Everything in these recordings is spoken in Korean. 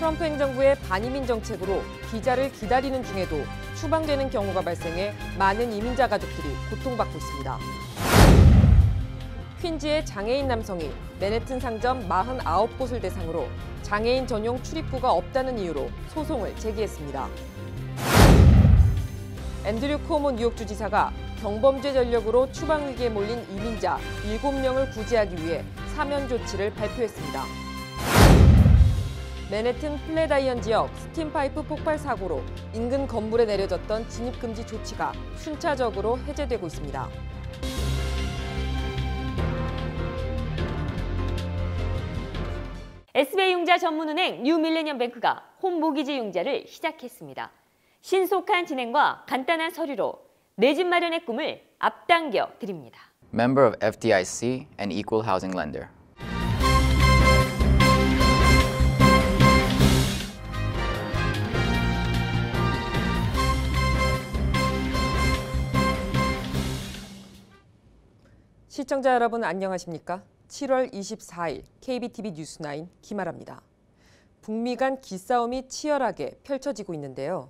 트럼프 행정부의 반이민 정책으로 비자를 기다리는 중에도 추방되는 경우가 발생해 많은 이민자 가족들이 고통받고 있습니다. 퀸즈의 장애인 남성이 맨해튼 상점 49곳을 대상으로 장애인 전용 출입구가 없다는 이유로 소송을 제기했습니다. 앤드류 쿠오모 뉴욕주 지사가 경범죄 전력으로 추방 위기에 몰린 이민자 7명을 구제하기 위해 사면 조치를 발표했습니다. 맨해튼 플랫아이언 지역 스팀파이프 폭발 사고로 인근 건물에 내려졌던 진입금지 조치가 순차적으로 해제되고 있습니다. SBI 융자 전문은행 뉴밀레니엄뱅크가 홈모기지 융자를 시작했습니다. 신속한 진행과 간단한 서류로 내 집 마련의 꿈을 앞당겨 드립니다. Member of FDIC and equal housing lender. 시청자 여러분 안녕하십니까? 7월 24일 KBTV 뉴스9 김아라입니다. 북미 간 기싸움이 치열하게 펼쳐지고 있는데요.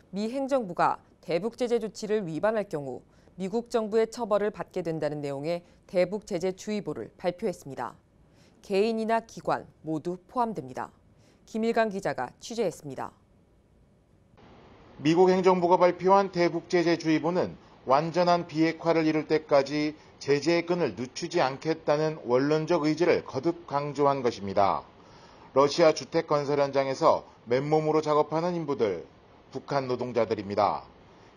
미 행정부가 대북 제재 조치를 위반할 경우 미국 정부의 처벌을 받게 된다는 내용의 대북 제재 주의보를 발표했습니다. 개인이나 기관 모두 포함됩니다. 김일강 기자가 취재했습니다. 미국 행정부가 발표한 대북 제재 주의보는 완전한 비핵화를 이룰 때까지 제재의 끈을 늦추지 않겠다는 원론적 의지를 거듭 강조한 것입니다. 러시아 주택 건설 현장에서 맨몸으로 작업하는 인부들, 북한 노동자들입니다.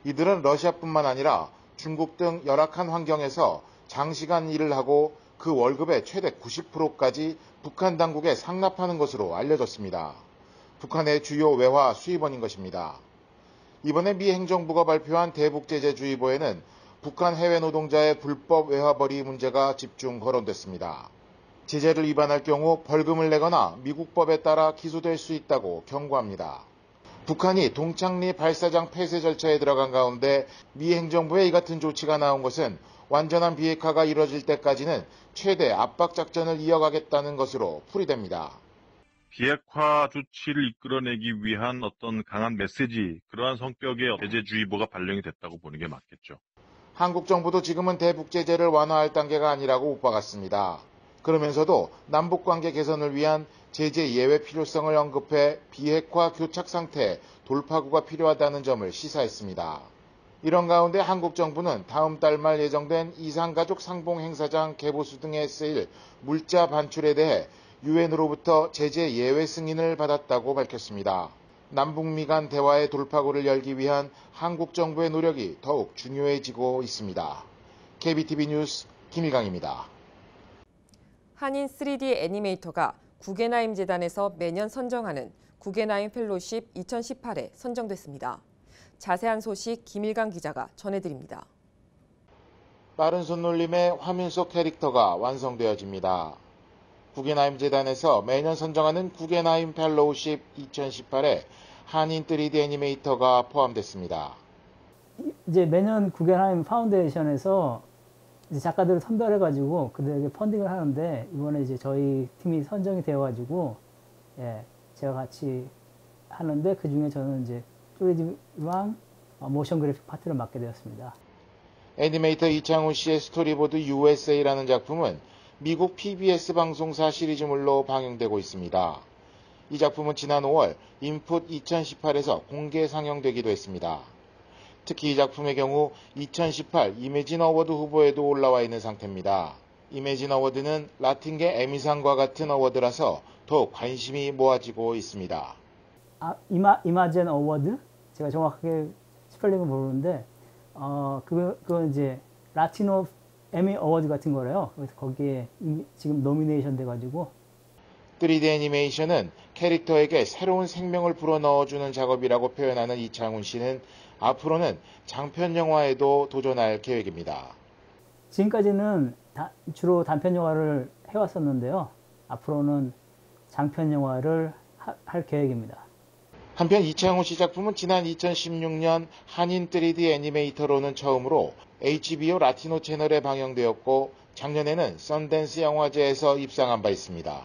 이들은 러시아뿐만 아니라 중국 등 열악한 환경에서 장시간 일을 하고 그 월급의 최대 90%까지 북한 당국에 상납하는 것으로 알려졌습니다. 북한의 주요 외화 수입원인 것입니다. 이번에 미 행정부가 발표한 대북 제재 주의보에는 북한 해외 노동자의 불법 외화벌이 문제가 집중 거론됐습니다. 제재를 위반할 경우 벌금을 내거나 미국법에 따라 기소될 수 있다고 경고합니다. 북한이 동창리 발사장 폐쇄 절차에 들어간 가운데 미 행정부의 이 같은 조치가 나온 것은 완전한 비핵화가 이뤄질 때까지는 최대 압박 작전을 이어가겠다는 것으로 풀이됩니다. 비핵화 조치를 이끌어내기 위한 어떤 강한 메시지, 그러한 성격의 제재주의보가 발령이 됐다고 보는 게 맞겠죠. 한국 정부도 지금은 대북 제재를 완화할 단계가 아니라고 못 박았습니다. 그러면서도 남북관계 개선을 위한 제재 예외 필요성을 언급해 비핵화 교착 상태 돌파구가 필요하다는 점을 시사했습니다. 이런 가운데 한국 정부는 다음 달 말 예정된 이산가족 상봉 행사장 개보수 등에 쓰일 물자 반출에 대해 유엔으로부터 제재 예외 승인을 받았다고 밝혔습니다. 남북미 간 대화의 돌파구를 열기 위한 한국 정부의 노력이 더욱 중요해지고 있습니다. KBTV 뉴스 김일강입니다. 한인 3D 애니메이터가 구겐하임 재단에서 매년 선정하는 구겐하임 펠로십 2018에 선정됐습니다. 자세한 소식 김일강 기자가 전해드립니다. 빠른 손놀림의 화면 속 캐릭터가 완성되어집니다. 구겐하임 재단에서 매년 선정하는 구겐하임 펠로우십 2018에 한인 3D 애니메이터가 포함됐습니다. 이제 매년 구겐하임 파운데이션에서 이제 작가들을 선별해가지고 그들에게 펀딩을 하는데 이번에 이제 저희 팀이 선정이 되어가지고 제가 같이 하는데 그 중에 저는 이제 스토리지랑 모션 그래픽 파트를 맡게 되었습니다. 애니메이터 이창훈 씨의 스토리보드 USA라는 작품은 미국 PBS 방송사 시리즈물로 방영되고 있습니다. 이 작품은 지난 5월 인풋 2018에서 공개 상영되기도 했습니다. 특히 이 작품의 경우 2018 이매진 어워드 후보에도 올라와 있는 상태입니다. 이매진 어워드는 라틴계 에미상과 같은 어워드라서 더욱 관심이 모아지고 있습니다. 이마젠 어워드? 제가 정확하게 스펠링은 모르는데 그건 이제 라티노 에미 어워드 같은 거래요. 그래서 거기에 지금 노미네이션 돼가지고 3D 애니메이션은 캐릭터에게 새로운 생명을 불어넣어주는 작업이라고 표현하는 이창훈 씨는 앞으로는 장편 영화에도 도전할 계획입니다. 지금까지는 주로 단편 영화를 해왔었는데요. 앞으로는 장편 영화를 할 계획입니다. 한편 이창훈 씨 작품은 지난 2016년 한인 3D 애니메이터로는 처음으로 HBO 라티노 채널에 방영되었고 작년에는 썬댄스 영화제에서 입상한 바 있습니다.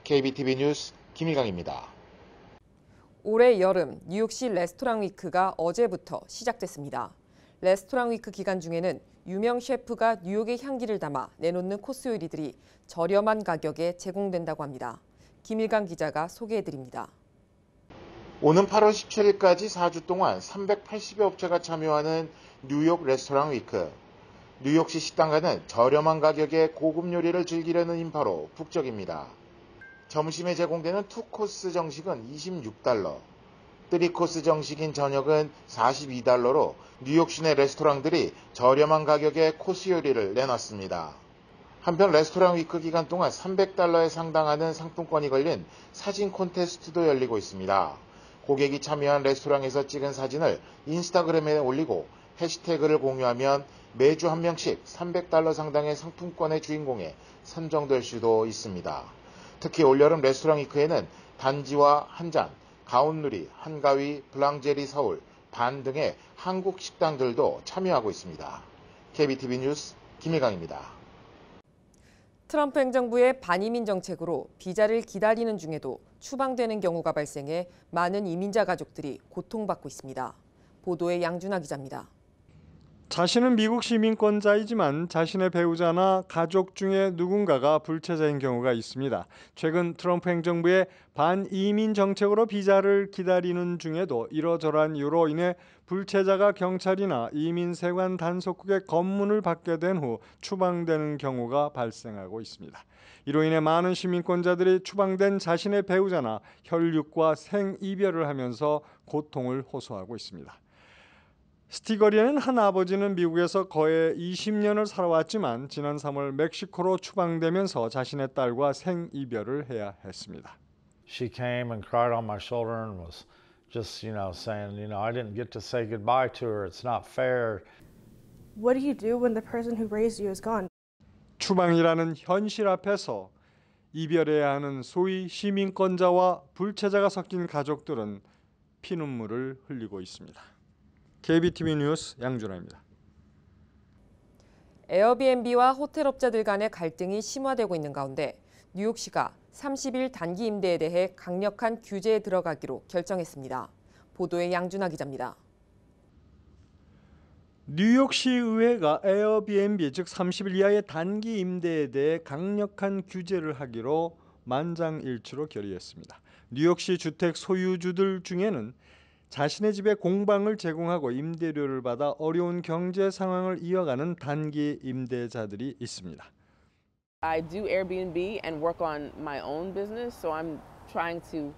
KBTV 뉴스 김일강입니다. 올해 여름 뉴욕시 레스토랑 위크가 어제부터 시작됐습니다. 레스토랑 위크 기간 중에는 유명 셰프가 뉴욕의 향기를 담아 내놓는 코스 요리들이 저렴한 가격에 제공된다고 합니다. 김일강 기자가 소개해드립니다. 오는 8월 17일까지 4주 동안 380여 업체가 참여하는 뉴욕 레스토랑 위크. 뉴욕시 식당가는 저렴한 가격에 고급 요리를 즐기려는 인파로 북적입니다. 점심에 제공되는 2코스 정식은 $26, 3코스 정식인 저녁은 $42로 뉴욕 시내 레스토랑들이 저렴한 가격에 코스 요리를 내놨습니다. 한편 레스토랑 위크 기간 동안 $300에 상당하는 상품권이 걸린 사진 콘테스트도 열리고 있습니다. 고객이 참여한 레스토랑에서 찍은 사진을 인스타그램에 올리고 해시태그를 공유하면 매주 한 명씩 $300 상당의 상품권의 주인공에 선정될 수도 있습니다. 특히 올여름 레스토랑 위크에는 단지와 한잔, 가온누리, 한가위, 블랑제리 서울, 반 등의 한국 식당들도 참여하고 있습니다. KBTV 뉴스 김일강입니다. 트럼프 행정부의 반이민 정책으로 비자를 기다리는 중에도 추방되는 경우가 발생해 많은 이민자 가족들이 고통받고 있습니다. 보도에 양준하 기자입니다. 자신은 미국 시민권자이지만 자신의 배우자나 가족 중에 누군가가 불체자인 경우가 있습니다. 최근 트럼프 행정부의 반이민 정책으로 비자를 기다리는 중에도 이러저러한 이유로 인해 불체자가 경찰이나 이민세관 단속국의 검문을 받게 된 후 추방되는 경우가 발생하고 있습니다. 이로 인해 많은 시민권자들이 추방된 자신의 배우자나 혈육과 생이별을 하면서 고통을 호소하고 있습니다. 스티거리에는 한 아버지는 미국에서 거의 20년을 살아왔지만 지난 3월 멕시코로 추방되면서 자신의 딸과 생이별을 해야 했습니다. She came and cried on my shoulder and was just, saying, I didn't get to say goodbye to her. It's not fair. What do you do when the person who raised you is gone? 추방이라는 현실 앞에서 이별해야 하는 소위 시민권자와 불체자가 섞인 가족들은 피눈물을 흘리고 있습니다. KBTV 뉴스 양준하입니다. 에어비앤비와 호텔업자들 간의 갈등이 심화되고 있는 가운데 뉴욕시가 30일 단기 임대에 대해 강력한 규제에 들어가기로 결정했습니다. 보도에 양준하 기자입니다. 뉴욕시 의회가 에어비앤비 즉 30일 이하의 단기 임대에 대해 강력한 규제를 하기로 만장일치로 결의했습니다. 뉴욕시 주택 소유주들 중에는 자신의 집에 공방을 제공하고 임대료를 받아 어려운 경제 상황을 이어가는 단기 임대자들이 있습니다. I do Airbnb and work on my own business, so I'm trying to,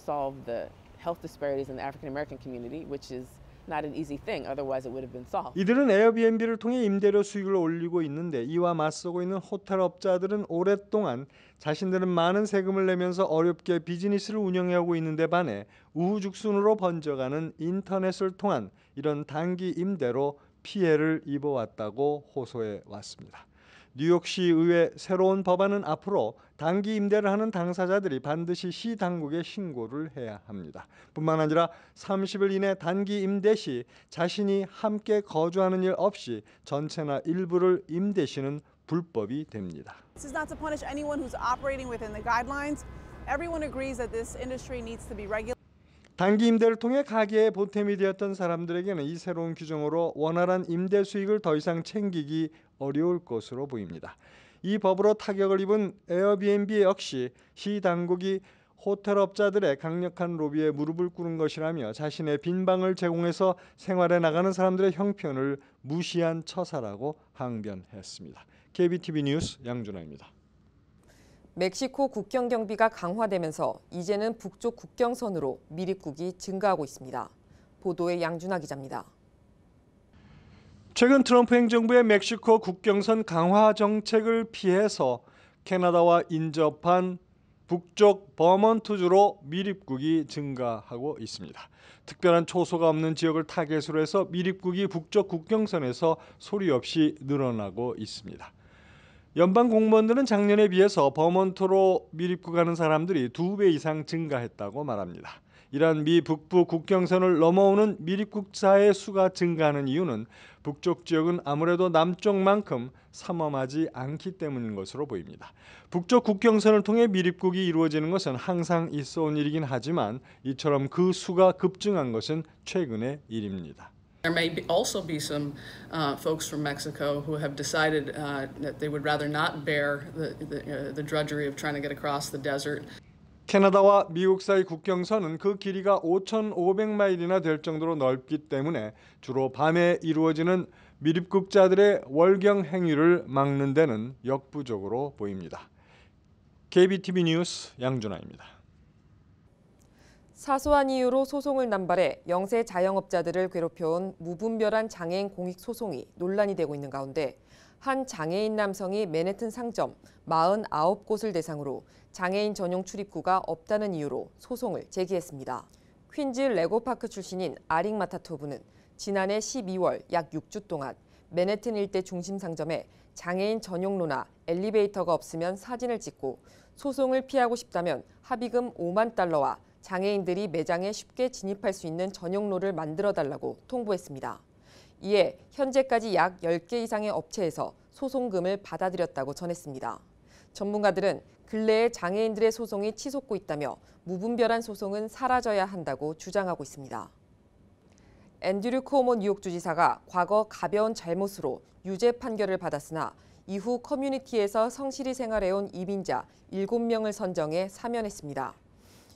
solve the health disparities in the African American community, which is not an easy thing. Otherwise, it would have been solved. 이들은 에어비앤비를 통해 임대료 수익을 올리고 있는데 이와 맞서고 있는 호텔업자들은 오랫동안 자신들은 많은 세금을 내면서 어렵게 비즈니스를 운영하고 있는데 반해 우후죽순으로 번져가는 인터넷을 통한 이런 단기 임대로 피해를 입어왔다고 호소해 왔습니다. 뉴욕시 의회 새로운 법안은 앞으로 단기 임대를 하는 당사자들이 반드시 시 당국에 신고를 해야 합니다. 뿐만 아니라 30일 이내 단기 임대 시 자신이 함께 거주하는 일 없이 전체나 일부를 임대 시는 불법이 됩니다. This is not to punish anyone who's operating within the guidelines. Everyone agrees that this industry needs to be regulated. 단기 임대를 통해 가계에 보탬이 되었던 사람들에게는 이 새로운 규정으로 원활한 임대 수익을 더 이상 챙기기 어려울 것으로 보입니다. 이 법으로 타격을 입은 에어비앤비 역시 시 당국이 호텔업자들의 강력한 로비에 무릎을 꿇은 것이라며 자신의 빈 방을 제공해서 생활해 나가는 사람들의 형편을 무시한 처사라고 항변했습니다. KBTV 뉴스 양준하입니다. 멕시코 국경 경비가 강화되면서 이제는 북쪽 국경선으로 밀입국이 증가하고 있습니다. 보도에 양준하 기자입니다. 최근 트럼프 행정부의 멕시코 국경선 강화 정책을 피해서 캐나다와 인접한 북쪽 버몬트주로 밀입국이 증가하고 있습니다. 특별한 초소가 없는 지역을 타겟으로 해서 밀입국이 북쪽 국경선에서 소리 없이 늘어나고 있습니다. 연방 공무원들은 작년에 비해서 버몬트로 밀입국하는 사람들이 2배 이상 증가했다고 말합니다. 이란 미 북부 국경선을 넘어오는 미입국자의 수가 증가하는 이유는 북쪽 지역은 아무래도 남쪽만큼 삼엄하지 않기 때문인 것으로 보입니다. 북쪽 국경선을 통해 미입국이 이루어지는 것은 항상 있어온 일이긴 하지만 이처럼 그 수가 급증한 것은 최근의 일입니다. There may also be some folks from Mexico who have decided that they would rather not bear the drudgery of trying to get across the desert. 캐나다와 미국 사이 국경선은 그 길이가 5,500마일이나 될 정도로 넓기 때문에 주로 밤에 이루어지는 미입국자들의 월경 행위를 막는 데는 역부족으로 보입니다. KBTV 뉴스 양준하입니다. 사소한 이유로 소송을 남발해 영세 자영업자들을 괴롭혀온 무분별한 장애인 공익 소송이 논란이 되고 있는 가운데 한 장애인 남성이 맨해튼 상점 49곳을 대상으로 장애인 전용 출입구가 없다는 이유로 소송을 제기했습니다. 퀸즈 레고파크 출신인 아릭 마타토브는 지난해 12월 약 6주 동안 맨해튼 일대 중심 상점에 장애인 전용로나 엘리베이터가 없으면 사진을 찍고 소송을 피하고 싶다면 합의금 5만 달러와 장애인들이 매장에 쉽게 진입할 수 있는 전용로를 만들어달라고 통보했습니다. 이에 현재까지 약 10개 이상의 업체에서 소송금을 받아들였다고 전했습니다. 전문가들은 근래에 장애인들의 소송이 치솟고 있다며 무분별한 소송은 사라져야 한다고 주장하고 있습니다. 앤드류 쿠오모 뉴욕주지사가 과거 가벼운 잘못으로 유죄 판결을 받았으나 이후 커뮤니티에서 성실히 생활해온 이민자 7명을 선정해 사면했습니다.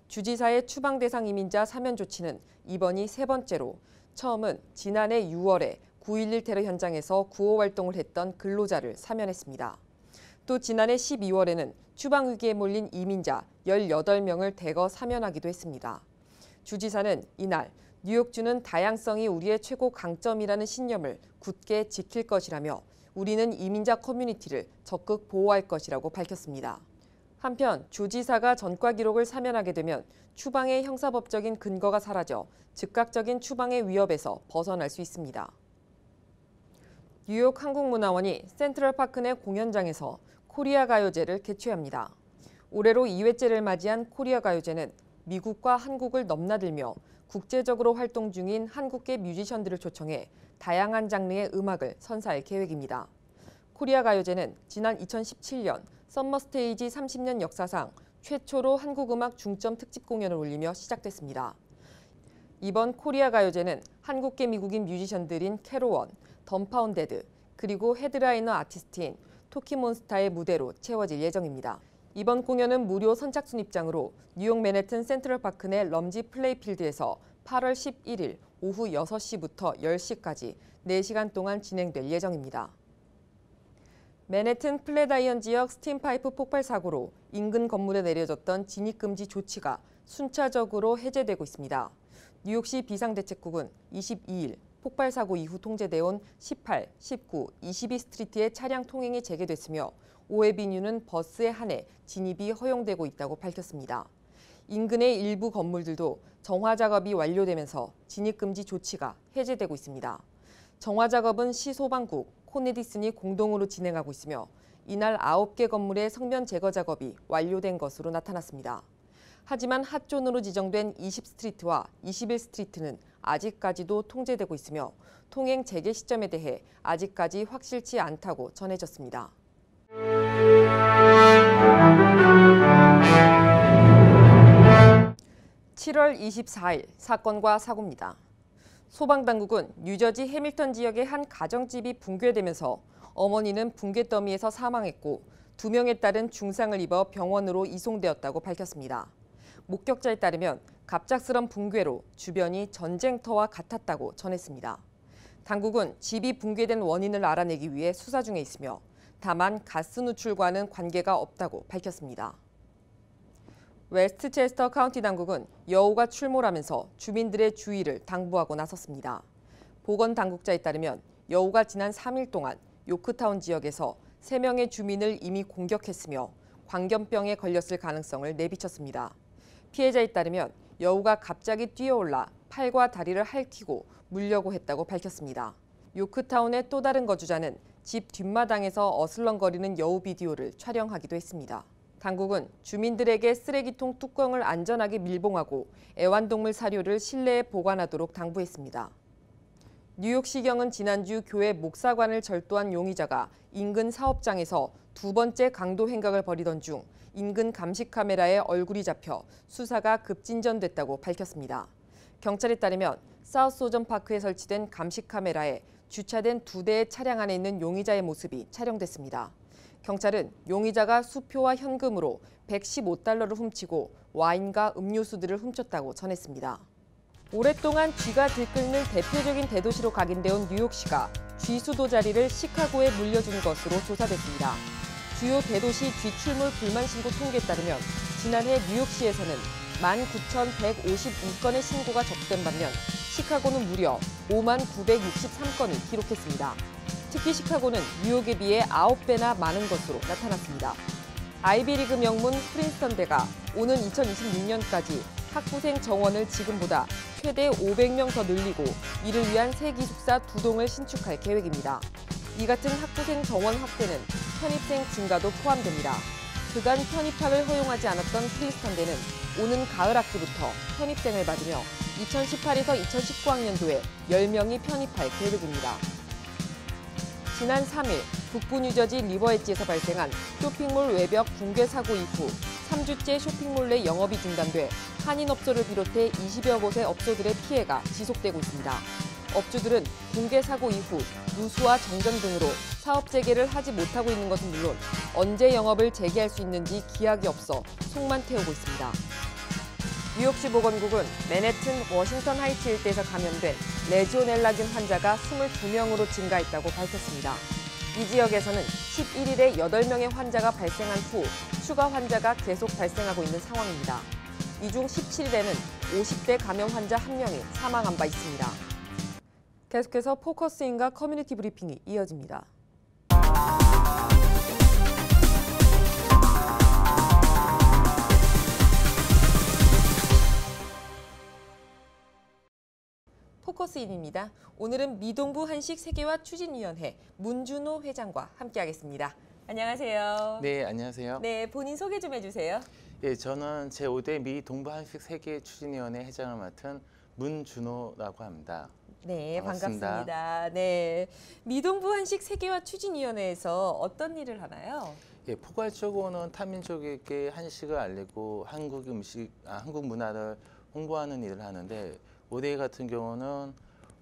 주지사의 추방 대상 이민자 사면 조치는 이번이 세 번째로 처음은 지난해 6월에 9.11 테러 현장에서 구호 활동을 했던 근로자를 사면했습니다. 또 지난해 12월에는 추방 위기에 몰린 이민자 18명을 대거 사면하기도 했습니다. 주지사는 이날 뉴욕주는 다양성이 우리의 최고 강점이라는 신념을 굳게 지킬 것이라며 우리는 이민자 커뮤니티를 적극 보호할 것이라고 밝혔습니다. 한편 주지사가 전과 기록을 사면하게 되면 추방의 형사법적인 근거가 사라져 즉각적인 추방의 위협에서 벗어날 수 있습니다. 뉴욕 한국문화원이 센트럴파크 내 공연장에서 코리아 가요제를 개최합니다. 올해로 2회째를 맞이한 코리아 가요제는 미국과 한국을 넘나들며 국제적으로 활동 중인 한국계 뮤지션들을 초청해 다양한 장르의 음악을 선사할 계획입니다. 코리아 가요제는 지난 2017년 썸머스테이지 30년 역사상 최초로 한국음악 중점 특집 공연을 올리며 시작됐습니다. 이번 코리아 가요제는 한국계 미국인 뮤지션들인 캐로원, 덤파운데드, 그리고 헤드라이너 아티스트인 토키몬스타의 무대로 채워질 예정입니다. 이번 공연은 무료 선착순 입장으로 뉴욕 맨해튼 센트럴파크 내 럼지 플레이필드에서 8월 11일 오후 6시부터 10시까지 4시간 동안 진행될 예정입니다. 맨해튼 플랫아이언 지역 스팀파이프 폭발 사고로 인근 건물에 내려졌던 진입금지 조치가 순차적으로 해제되고 있습니다. 뉴욕시 비상대책국은 22일 폭발 사고 이후 통제되어 온 18, 19, 22스트리트의 차량 통행이 재개됐으며 오해비뉴는 버스에 한해 진입이 허용되고 있다고 밝혔습니다. 인근의 일부 건물들도 정화 작업이 완료되면서 진입금지 조치가 해제되고 있습니다. 정화 작업은 시 소방국, 코네디슨이 공동으로 진행하고 있으며 이날 9개 건물의 성면 제거 작업이 완료된 것으로 나타났습니다. 하지만 핫존으로 지정된 20스트리트와 21스트리트는 아직까지도 통제되고 있으며 통행 재개 시점에 대해 아직까지 확실치 않다고 전해졌습니다. 7월 24일 사건과 사고입니다. 소방당국은 뉴저지 해밀턴 지역의 한 가정집이 붕괴되면서 어머니는 붕괴 더미에서 사망했고 2명에 따른 중상을 입어 병원으로 이송되었다고 밝혔습니다. 목격자에 따르면 갑작스런 붕괴로 주변이 전쟁터와 같았다고 전했습니다. 당국은 집이 붕괴된 원인을 알아내기 위해 수사 중에 있으며 다만 가스 누출과는 관계가 없다고 밝혔습니다. 웨스트체스터 카운티 당국은 여우가 출몰하면서 주민들의 주의를 당부하고 나섰습니다. 보건당국자에 따르면 여우가 지난 3일 동안 요크타운 지역에서 3명의 주민을 이미 공격했으며 광견병에 걸렸을 가능성을 내비쳤습니다. 피해자에 따르면 여우가 갑자기 뛰어올라 팔과 다리를 핥히고 물려고 했다고 밝혔습니다. 요크타운의 또 다른 거주자는 집 뒷마당에서 어슬렁거리는 여우 비디오를 촬영하기도 했습니다. 당국은 주민들에게 쓰레기통 뚜껑을 안전하게 밀봉하고 애완동물 사료를 실내에 보관하도록 당부했습니다. 뉴욕시경은 지난주 교회 목사관을 절도한 용의자가 인근 사업장에서 두 번째 강도 행각을 벌이던 중 인근 감시 카메라에 얼굴이 잡혀 수사가 급진전됐다고 밝혔습니다. 경찰에 따르면 사우스 오전 파크에 설치된 감시 카메라에 주차된 2대의 차량 안에 있는 용의자의 모습이 촬영됐습니다. 경찰은 용의자가 수표와 현금으로 $115를 훔치고 와인과 음료수들을 훔쳤다고 전했습니다. 오랫동안 쥐가 들끓는 대표적인 대도시로 각인되어 뉴욕시가 쥐수도 자리를 시카고에 물려준 것으로 조사됐습니다. 주요 대도시 쥐 출몰 불만 신고 통계에 따르면 지난해 뉴욕시에서는 19,152건의 신고가 접수된 반면 시카고는 무려 59,963건을 기록했습니다. 특히 시카고는 뉴욕에 비해 9배나 많은 것으로 나타났습니다. 아이비리그 명문 프린스턴대가 오는 2026년까지 학부생 정원을 지금보다 최대 500명 더 늘리고 이를 위한 새 기숙사 2동을 신축할 계획입니다. 이 같은 학부생 정원 확대는 편입생 증가도 포함됩니다. 그간 편입학을 허용하지 않았던 프린스턴대는 오는 가을 학기부터 편입생을 받으며 2018에서 2019학년도에 10명이 편입할 계획입니다. 지난 3일 북부 뉴저지 리버엣지에서 발생한 쇼핑몰 외벽 붕괴 사고 이후 3주째 쇼핑몰 내 영업이 중단돼 한인업소를 비롯해 20여 곳의 업소들의 피해가 지속되고 있습니다. 업주들은 붕괴 사고 이후 누수와 정전 등으로 사업 재개를 하지 못하고 있는 것은 물론 언제 영업을 재개할 수 있는지 기약이 없어 속만 태우고 있습니다. 뉴욕시 보건국은 맨해튼 워싱턴 하이츠 일대에서 감염된 레지오넬라균 환자가 22명으로 증가했다고 밝혔습니다. 이 지역에서는 11일에 8명의 환자가 발생한 후 추가 환자가 계속 발생하고 있는 상황입니다. 이 중 17일에는 50대 감염 환자 1명이 사망한 바 있습니다. 계속해서 포커스인과 커뮤니티 브리핑이 이어집니다. 포커스인입니다. 오늘은 미동부 한식세계화 추진위원회 문준호 회장과 함께하겠습니다. 안녕하세요. 네, 안녕하세요. 네, 본인 소개 좀 해주세요. 예, 저는 제5대 미 동부 한식 세계 추진위원회 회장을 맡은 문준호라고 합니다. 네, 반갑습니다. 네, 미동부 한식 세계화 추진위원회에서 어떤 일을 하나요? 예, 포괄적으로는 타민족에게 한식을 알리고 한국 문화를 홍보하는 일을 하는데 올해 같은 경우는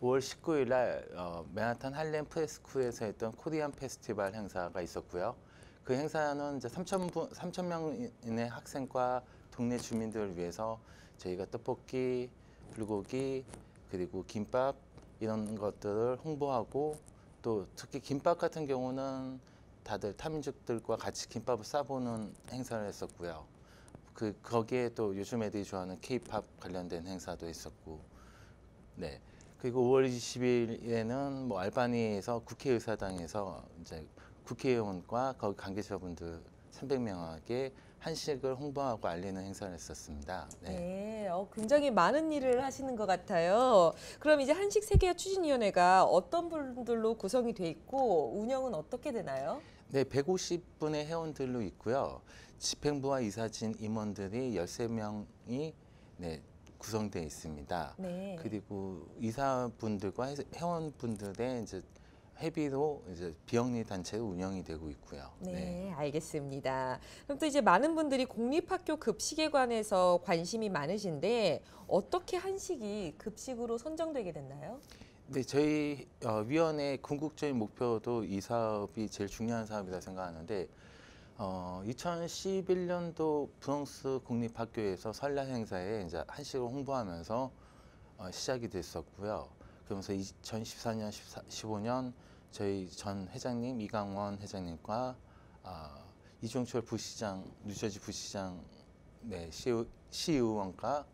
5월 19일 날 맨하탄 할렘 프레스쿠에서 했던 코리안 페스티벌 행사가 있었고요. 그 행사는 이제 3,000명인의 학생과 동네 주민들을 위해서 저희가 떡볶이, 불고기, 그리고 김밥 이런 것들을 홍보하고 또 특히 김밥 같은 경우는 다들 타민족들과 같이 김밥을 싸보는 행사를 했었고요. 거기에 또 요즘 애들이 좋아하는 K-팝 관련된 행사도 있었고, 네. 그리고 5월 20일에는 뭐 알바니에서 국회의사당에서 이제 국회의원과 거기 관계자분들 300명에게 한식을 홍보하고 알리는 행사를 했었습니다. 네, 굉장히 많은 일을 하시는 것 같아요. 그럼 이제 한식세계화 추진위원회가 어떤 분들로 구성이 돼 있고 운영은 어떻게 되나요? 네, 150분의 회원들로 있고요. 집행부와 이사진 임원들이 13명이 구성되어 있습니다. 네. 그리고 이사분들과 회원분들의 이제 회비로 이제 비영리 단체로 운영이 되고 있고요. 네, 알겠습니다. 그럼 또 이제 많은 분들이 공립학교 급식에 관해서 관심이 많으신데 어떻게 한식이 급식으로 선정되게 됐나요? 네, 저희 위원회 궁극적인 목표도 이 사업이 제일 중요한 사업이라 생각하는데 2011년도 프랑스 공립학교에서 설날 행사에 이제 한식을 홍보하면서 시작이 됐었고요. 그러면서 2014년, 15년 저희 전 회장님 이강원 회장님과 이종철 부시장, 뉴저지 부시장 시의원과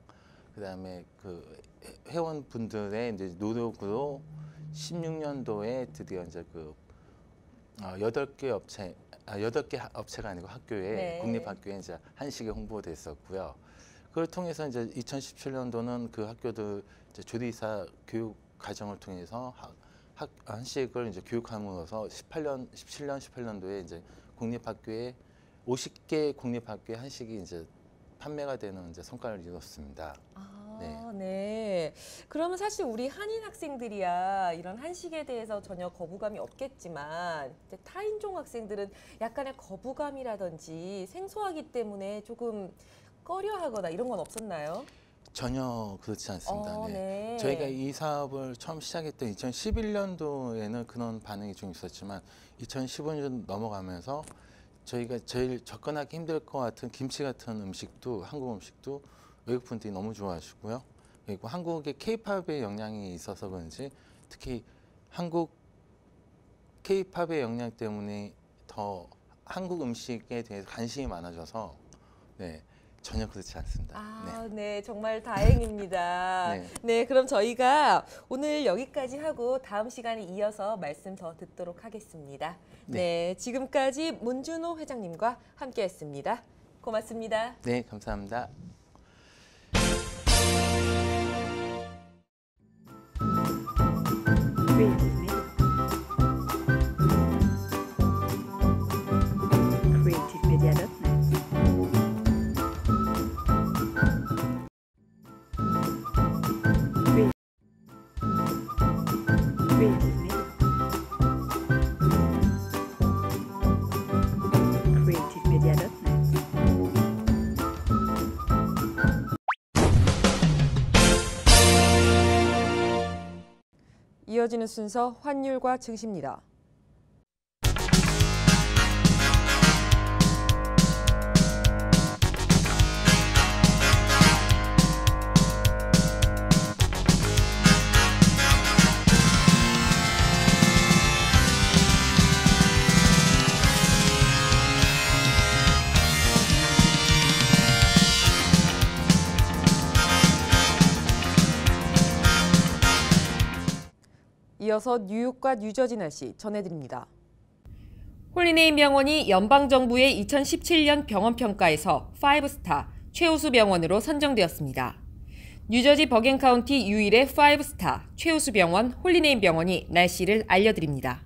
그다음에 그 회원분들의 이제 노력으로 16년도에 드디어 이제 그 8개 업체가 아니고 학교에 공립학교에 이제 한식이 홍보됐었고요. 그걸 통해서 이제 2017년도는 그 학교들 이제 조리사 교육 과정을 통해서 한식을 이제 교육함으로써 17년, 18년도에 이제 공립학교에 50개 국립학교의 한식이 이제 판매가 되는 이제 성과를 이뤘습니다. 네. 그러면 사실 우리 한인 학생들이야 이런 한식에 대해서 전혀 거부감이 없겠지만 이제 타인종 학생들은 약간의 거부감이라든지 생소하기 때문에 조금 꺼려하거나 이런 건 없었나요? 전혀 그렇지 않습니다. 네. 저희가 이 사업을 처음 시작했던 2011년도에는 그런 반응이 좀 있었지만 2015년 넘어가면서 저희가 제일 접근하기 힘들 것 같은 김치 같은 음식도 한국 음식도 외국 분들이 너무 좋아하시고요. 그리고 한국의 K-팝의 영향이 있어서 그런지 특히 한국 K-팝의 영향 때문에 더 한국 음식에 대해서 관심이 많아져서 전혀 그렇지 않습니다. 네, 정말 다행입니다. 네, 그럼 저희가 오늘 여기까지 하고 다음 시간에 이어서 말씀 더 듣도록 하겠습니다. 네, 지금까지 문준호 회장님과 함께했습니다. 고맙습니다. 네, 감사합니다. 이어지는 순서 환율과 증시입니다. 이어서 뉴욕과 뉴저지 날씨 전해드립니다. 홀리네임 병원이 연방정부의 2017년 병원평가에서 5스타 최우수 병원으로 선정되었습니다. 뉴저지 버겐 카운티 유일의 5스타 최우수 병원 홀리네임 병원이 날씨를 알려드립니다.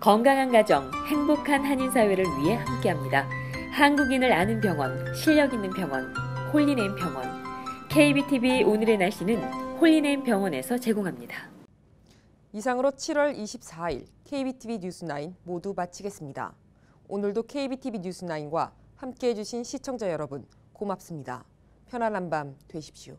건강한 가정, 행복한 한인사회를 위해 함께합니다. 한국인을 아는 병원, 실력 있는 병원, 홀리네임 병원. KBTV 오늘의 날씨는 홀리네임 병원에서 제공합니다. 이상으로 7월 24일 KBTV 뉴스9 모두 마치겠습니다. 오늘도 KBTV 뉴스9과 함께해 주신 시청자 여러분 고맙습니다. 편안한 밤 되십시오.